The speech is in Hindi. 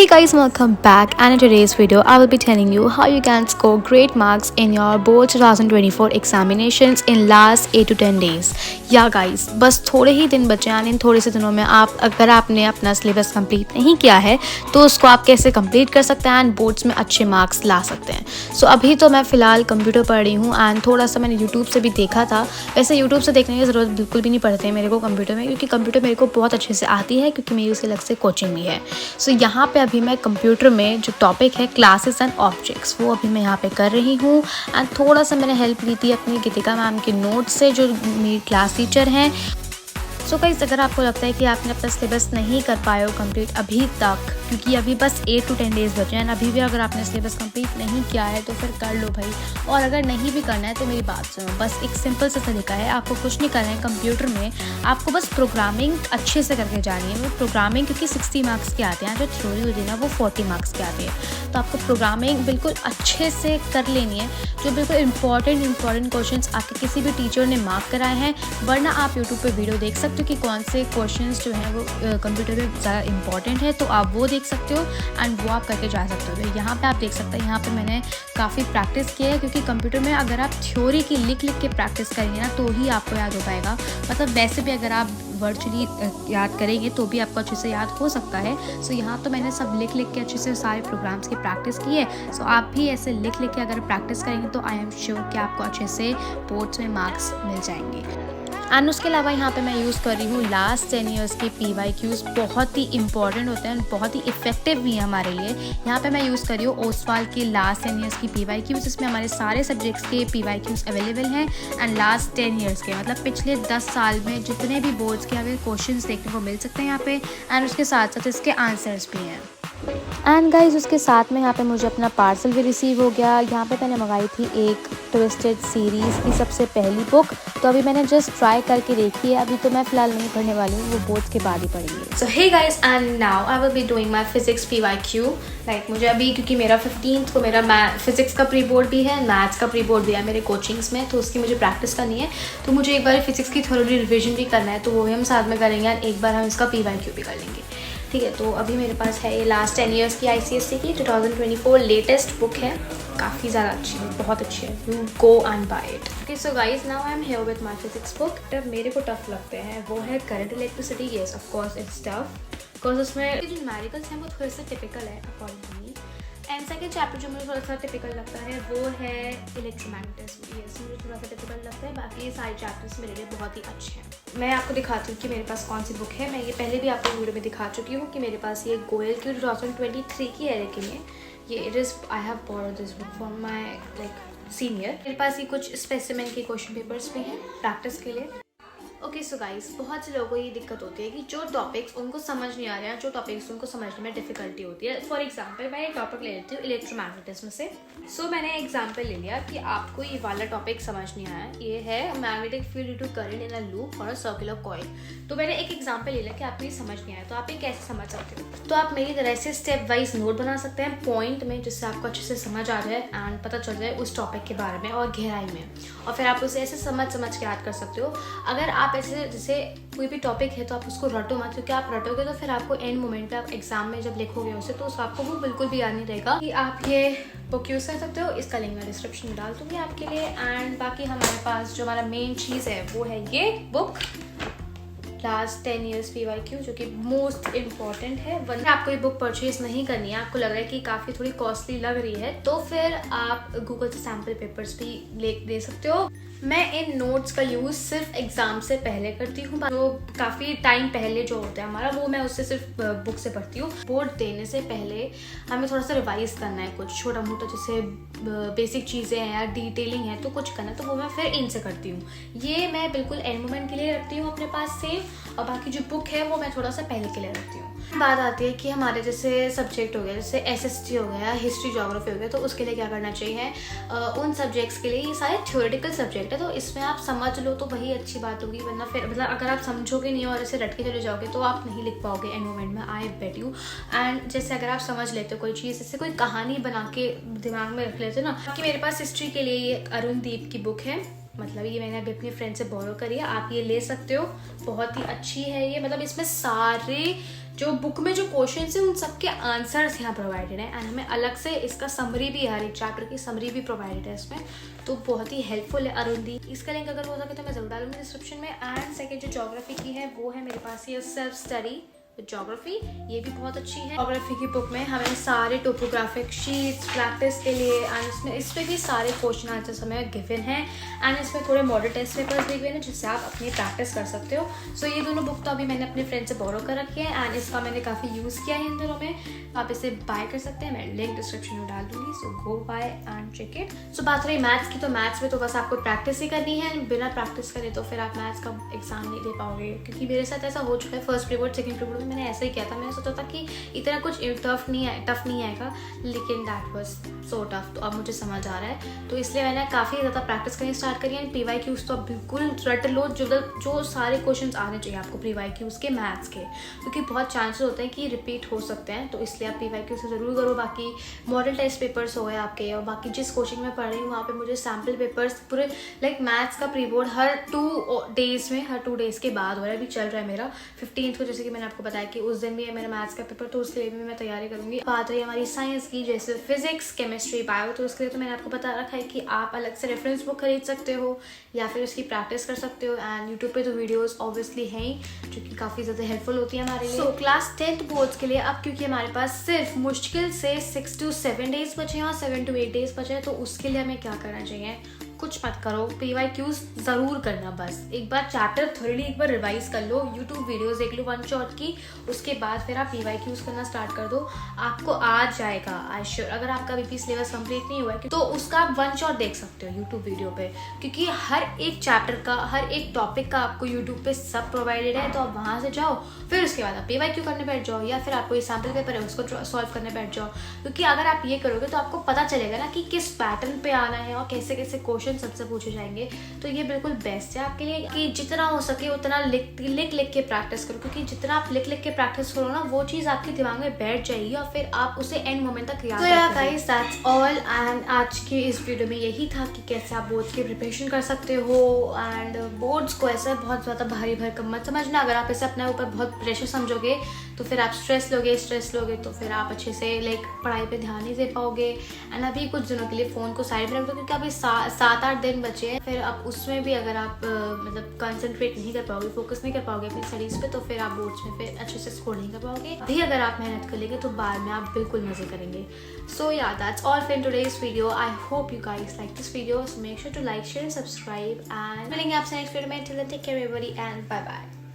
Hey guys, welcome back, and in today's video I will be telling you how you can score great marks in your board 2024 examinations in last 8 to 10 days. या गाइस, बस थोड़े ही दिन बचे हैं, इन थोड़े से दिनों में अगर आपने अपना सिलेबस कंप्लीट नहीं किया है तो उसको आप कैसे कंप्लीट कर सकते हैं एंड बोर्ड्स में अच्छे मार्क्स ला सकते हैं. सो अभी तो मैं फ़िलहाल कंप्यूटर पढ़ रही हूँ एंड थोड़ा सा मैंने यूट्यूब से भी देखा था. वैसे यूट्यूब से देखने की ज़रूरत बिल्कुल भी नहीं पड़ती है मेरे को कंप्यूटर में, क्योंकि कंप्यूटर मेरे को बहुत अच्छे से आती है, क्योंकि मेरी उसके अलग से कोचिंग भी है. सो यहाँ पे अभी मैं कंप्यूटर में जो टॉपिक है क्लासेस एंड ऑब्जेक्ट्स, वो अभी मैं यहाँ पे कर रही हूँ. एंड थोड़ा सा मैंने हेल्प ली थी अपनी गीतिका मैम के नोट से, जो मेरी क्लास टीचर हैं. सो गाइस, अगर आपको लगता है कि आपने अपना सिलेबस नहीं कर पाए हो कंप्लीट अभी तक, क्योंकि अभी बस 8 to 10 डेज़ बचे हैं, अभी भी अगर आपने सिलेबस कंप्लीट नहीं किया है तो फिर कर लो भाई. और अगर नहीं भी करना है तो मेरी बात सुनो, बस एक सिंपल सा तरीका है. आपको कुछ नहीं करना है कंप्यूटर में, आपको बस प्रोग्रामिंग अच्छे से करके जानी है. वो प्रोग्रामिंग क्योंकि 60 मार्क्स के आते हैं, जो थ्योरी होती है ना वो 40 मार्क्स के आते हैं. तो आपको प्रोग्रामिंग बिल्कुल अच्छे से कर लेनी है. जो बिल्कुल इंपॉर्टेंट क्वेश्चंस आपके किसी भी टीचर ने मार्क कराए हैं, वरना आप यूट्यूब पर वीडियो देख सकते हो कि कौन से क्वेश्चंस जो हैं वो कंप्यूटर में ज़्यादा इंपॉर्टेंट है, तो आप वो देख सकते हो एंड वो आप करके जा सकते हो. यहाँ पे आप देख सकते हैं, यहाँ पे मैंने काफ़ी प्रैक्टिस की है, क्योंकि कंप्यूटर में अगर आप थ्योरी की लिख के प्रैक्टिस करेंगे ना तो ही आपको याद हो पाएगा. मतलब वैसे भी अगर आप वर्चुअली याद करेंगे तो भी आपको अच्छे से याद हो सकता है. सो यहाँ तो मैंने सब लिख के अच्छे से सारे प्रोग्राम्स की प्रैक्टिस की है. सो आप भी ऐसे लिख के अगर प्रैक्टिस करेंगे तो आई एम श्योर कि आपको अच्छे से बोर्ड्स में मार्क्स मिल जाएंगे. एंड उसके अलावा यहाँ पे मैं यूज़ कर रही हूँ लास्ट 10 ईयर्स के PYQs. बहुत ही इंपॉर्टेंट होते हैं, बहुत ही इफेक्टिव भी है हमारे लिए. यहाँ पे मैं यूज़ कर रही हूँ ओसवाल के लास्ट 10 ईयर्स की PYQs, जिसमें हमारे सारे सब्जेक्ट्स के PYQs अवेलेबल हैं. एंड लास्ट 10 ईयर्स के मतलब पिछले 10 साल में जितने भी बोर्ड्स के हमें क्वेश्चंस देखने को मिल सकते हैं यहाँ पे, एंड उसके साथ साथ इसके आंसर्स भी हैं. एंड गाइज, उसके साथ में यहाँ पे मुझे अपना पार्सल भी रिसीव हो गया. यहाँ पे मैंने मंगाई थी एक ट्विस्टेड सीरीज़ की सबसे पहली बुक, तो अभी मैंने जस्ट ट्राई करके देखी है. अभी तो मैं फ़िलहाल नहीं पढ़ने वाली हूँ, वो बोर्ड्स के बाद ही पढ़ेंगे. So hey guys, and now I will be doing my physics PYQ. Like मुझे अभी, क्योंकि मेरा 15th को मेरा फिजिक्स का प्री बोर्ड भी है, मैथ्स का प्री बोर्ड भी है मेरे कोचिंग्स में, तो उसकी मुझे प्रैक्टिस करनी है. तो मुझे एक बार फिजिक्स की थोड़ी रिविजन भी करना है, तो वो भी हम साथ में करेंगे एंड एक बार हम इसका PYQ भी कर लेंगे. ठीक है, तो अभी मेरे पास है ये लास्ट 10 ईयर्स की ICSE की 2024 लेटेस्ट बुक है. काफ़ी ज़्यादा अच्छी है, बहुत अच्छी है. You go and buy it. Okay, so guys, now I am here with my physics book. जब मेरे को टफ लगते हैं वो है current electricity. Yes, of course it's tough, because उसमें जो न्यूमेरिकल्स हैं वो थोड़े से टिपिकल है according to me. And second chapter जो मुझे थोड़ा सा टिपिकल लगता है वो है इलेक्ट्रोमैग्नेटिज्म. येस, मुझे थोड़ा सा टिपिकल लगता है. बाकी ये सारे चैप्टर्स मेरे लिए बहुत ही अच्छे हैं. मैं आपको दिखाती हूँ कि मेरे पास कौन सी बुक है. मैं ये पहले भी आपको वीडियो में दिखा चुकी हूँ कि मेरे पास ये गोयल की 2023 की है, लेकिन ये it is I have borrowed this book from my like senior. मेरे पास ये कुछ स्पेसिमेन के क्वेश्चन पेपर्स भी हैं प्रैक्टिस के लिए. ओके, सो गाइस, बहुत से लोगों को ये दिक्कत होती है कि जो टॉपिक्स उनको समझ नहीं आ रहे हैं, जो टॉपिक्स उनको समझने में डिफिकल्टी होती है. फॉर एग्जांपल मैं एक टॉपिक ले लेती हूँ इलेक्ट्रोमैग्नेटिज्म से. सो मैंने एग्जांपल ले लिया कि आपको ये वाला टॉपिक समझ नहीं आया. ये है magnetic field due to current in a loop और अ सर्कुलर कॉइल. तो मैंने एक एग्जांपल ले लिया कि आपको ये समझ नहीं आया, तो आप ये कैसे समझ सकते हो. तो आप मेरी तरह से स्टेप वाइज नोट बना सकते हैं पॉइंट में, जिससे आपको अच्छे से समझ आ जाए एंड पता चल जाए उस टॉपिक के बारे में और गहराई में, और फिर आप उसे ऐसे समझ के याद कर सकते हो. अगर आप ऐसे जैसे कोई भी टॉपिक है तो आप उसको रटो मत, क्योंकि आप रटोगे तो फिर आपको एंड मोमेंट पे आप एग्जाम में जब लिखोगे उसे तो आपको वो बिल्कुल भी याद नहीं रहेगा. कि आप ये बुक यूज़ कर सकते हो. इसका लिंक मैं डिस्क्रिप्शन में डाल दूँगी आपके लिए. एंड बाकी हमारे पास जो हमारा मेन चीज़ है वो है ये बुक लास्ट 10 ईयर्स PYQ, जो कि मोस्ट इम्पॉर्टेंट है. वरना आपको ये बुक परचेज नहीं करनी है, आपको लग रहा है कि काफ़ी थोड़ी कॉस्टली लग रही है, तो फिर आप गूगल से सैम्पल पेपर्स भी ले सकते हो. मैं इन नोट्स का यूज़ सिर्फ एग्ज़ाम से पहले करती हूँ. जो काफ़ी टाइम पहले जो होता है हमारा, वो मैं उससे सिर्फ बुक से पढ़ती हूँ. बोर्ड देने से पहले हमें थोड़ा सा रिवाइज करना है, कुछ छोटा मोटा जैसे बेसिक चीज़ें हैं या डिटेलिंग है तो कुछ करना है, तो वो मैं फिर इनसे करती हूँ. ये मैं बिल्कुल एंड मोमेंट के लिए रखती हूँ अपने पास सेव, और बाकी जो बुक है वो मैं थोड़ा सा पहले के लिए रखती हूँ. बात आती है कि हमारे जैसे सब्जेक्ट हो गया, जैसे SST हो गया, हिस्ट्री ज्योग्राफी हो गया, तो उसके लिए क्या करना चाहिए. उन सब्जेक्ट्स के लिए ये सारे थ्योरेटिकल सब्जेक्ट है, तो इसमें आप समझ लो तो वही अच्छी बात होगी. वरना फिर मतलब अगर आप समझोगे नहीं और ऐसे रट के चले जाओगे तो आप नहीं लिख पाओगे एंड मोमेंट में, आई बेट यू. एंड जैसे अगर आप समझ लेते हो कोई चीज़, जैसे कोई कहानी बना के दिमाग में रख लेते हो ना. कि मेरे पास हिस्ट्री के लिए ये अरुणदीप की बुक है, मतलब ये मैंने अभी अपनी फ्रेंड से बोरो करी है, आप ये ले सकते हो, बहुत ही अच्छी है ये। मतलब इसमें सारे जो बुक में जो क्वेश्चंस है उन सब के आंसर्स यहाँ प्रोवाइडेड है, एंड हमें अलग से इसका समरी भी, हर एक चैप्टर की समरी भी प्रोवाइडेड है इसमें, तो बहुत ही हेल्पफुल है अरुंधी। इसका लिंक अगर हो सके तो मैं जरूर डालूंगी डिस्क्रिप्शन में। एंड सेकंड जो ज्योग्राफी की है वो है मेरे पास ये सेल्फ स्टडी ज्योग्राफी, ये भी बहुत अच्छी है। ज्योग्राफी की बुक में हमें सारे टोपोग्राफिक शीट्स प्रैक्टिस के लिए, एंड इसमें भी सारे क्वेश्चन आंसर्स हमें गिवन हैं, एंड इसमें थोड़े मॉडल टेस्ट पेपर्स भी गिवन हैं जिससे आप अपनी प्रैक्टिस कर सकते हो। सो ये दोनों बुक तो अभी मैंने अपने फ्रेंड से बोरो कर रखी है, एंड इसका मैंने काफ़ी यूज़ किया है इन दिनों में। आप इसे बाय कर सकते हैं, मैं लिंक डिस्क्रिप्शन में डाल दूंगी, सो गो बाय एंड चेक इट। सो बात रही मैथ्स की, तो मैथ्स में तो बस आपको प्रैक्टिस ही करनी है, बिना प्रैक्टिस करे तो फिर आप मैथ्स का एग्जाम नहीं दे पाओगे, क्योंकि मेरे साथ ऐसा हो चुका है। फर्स्ट पेपर सेकंड पेपर में मैंने ऐसा ही किया था, मैंने सोचा था कि इतना कुछ टफ नहीं आएगा, लेकिन दैट वाज सो टफ। तो अब मुझे समझ आ रहा है, तो इसलिए मैंने काफ़ी ज़्यादा प्रैक्टिस करनी स्टार्ट करी है। PYQs तो अब बिल्कुल रट लो, जो सारे क्वेश्चन आने चाहिए आपको PYQs के, मैथ्स के, क्योंकि बहुत चांसेस होते हैं कि रिपीट हो सकते हैं, तो इसलिए आप PYQ से ज़रूर करो। बाकी मॉडल टेस्ट पेपर्स हो गए आपके, और बाकी जिस कोचिंग में पढ़ रही हूँ वहाँ पे मुझे सैम्पल पेपर्स पूरे लाइक मैथ्स का प्री बोर्ड हर 2 डेज़ के बाद हो रहा है। अभी चल रहा है मेरा 15th को, जैसे कि मैंने आपको बताया कि उस दिन भी है मेरा मैथ्स का पेपर, तो उसके लिए भी मैं तैयारी करूँगी। बात रही हमारी साइंस की, जैसे फिजिक्स, केमिस्ट्री, बायो, तो उसके लिए तो मैंने आपको बता रखा है कि आप अलग से रेफरेंस बुक खरीद सकते हो या फिर उसकी प्रैक्टिस कर सकते हो। एंड यूट्यूब पे तो वीडियोस ऑब्वियसली हैं ही, जो कि काफ़ी ज़्यादा हेल्पफुल होती है हमारे लिए। क्लास 10th बोर्ड्स के लिए अब, क्योंकि हमारे पास सिर्फ मुश्किल से 6 to 7 डेज बचे हैं और 7 to 8 डेज बचे हैं, तो उसके लिए हमें क्या करना चाहिए? कुछ मत करो, PYQs ज़रूर करना, बस एक बार चैप्टर थोड़ी एक बार रिवाइज कर लो, यूट्यूब वीडियोस देख लो वन शॉट की, उसके बाद फिर आप PYQs करना स्टार्ट कर दो, आपको आ जाएगा आई श्योर। अगर आपका BP सिलेबस कंप्लीट नहीं हुआ है तो उसका आप वन शॉट देख सकते हो यूट्यूब वीडियो पे, क्योंकि हर एक चैप्टर का, हर एक टॉपिक का आपको यूट्यूब पे सब प्रोवाइडेड है, तो आप वहाँ से जाओ, फिर उसके बाद आप PYQ करने बैठ जाओ, या फिर आपको ये सैम्पल पेपर है उसको सॉल्व करने बैठ जाओ। क्योंकि अगर आप ये करोगे तो आपको पता चलेगा ना कि किस पैटर्न पे आना है और कैसे कैसे क्वेश्चन सबसे पूछे जाएंगे, तो ये बिल्कुल बेस्ट है आपके लिए कि जितना हो सके उतना लिख के प्रैक्टिस करो, क्योंकि जितना आप लिख के प्रैक्टिस करो ना, वो चीज़ आपके दिमाग में बैठ जाएगी और फिर आप उसे एंड मोमेंट तक याद रखोगे। गाइस दैट्स ऑल, एंड आज की इस वीडियो में यही था कि कैसे आप बोर्ड्स की प्रिपरेशन कर सकते हो। एंड बोर्ड्स को ऐसा बहुत ज़्यादा भारी भरकम मत समझना, अगर आप इसे अपने ऊपर बहुत प्रेशर समझोगे तो फिर आप स्ट्रेस लोगे तो फिर आप अच्छे से लाइक पढ़ाई पे ध्यान नहीं दे पाओगे। एंड अभी कुछ दिनों के लिए फ़ोन को साइड में रख दो, क्योंकि अभी 7-8 दिन बचे हैं, फिर आप उसमें भी अगर आप मतलब कंसंट्रेट नहीं कर पाओगे, फोकस नहीं कर पाओगे अपनी स्टडीज़ पे, तो फिर आप बोर्ड्स में फिर अच्छे से स्कोर नहीं कर पाओगे। अभी अगर आप मेहनत कर लेंगे तो बाद में आप बिल्कुल मज़े करेंगे। So yeah that's all for today's video. I hope you guys like this video, so make sure to like, share and subscribe, and मिलेंगे आपसे नेक्स्ट वीडियो में। Till then take care everybody and bye bye.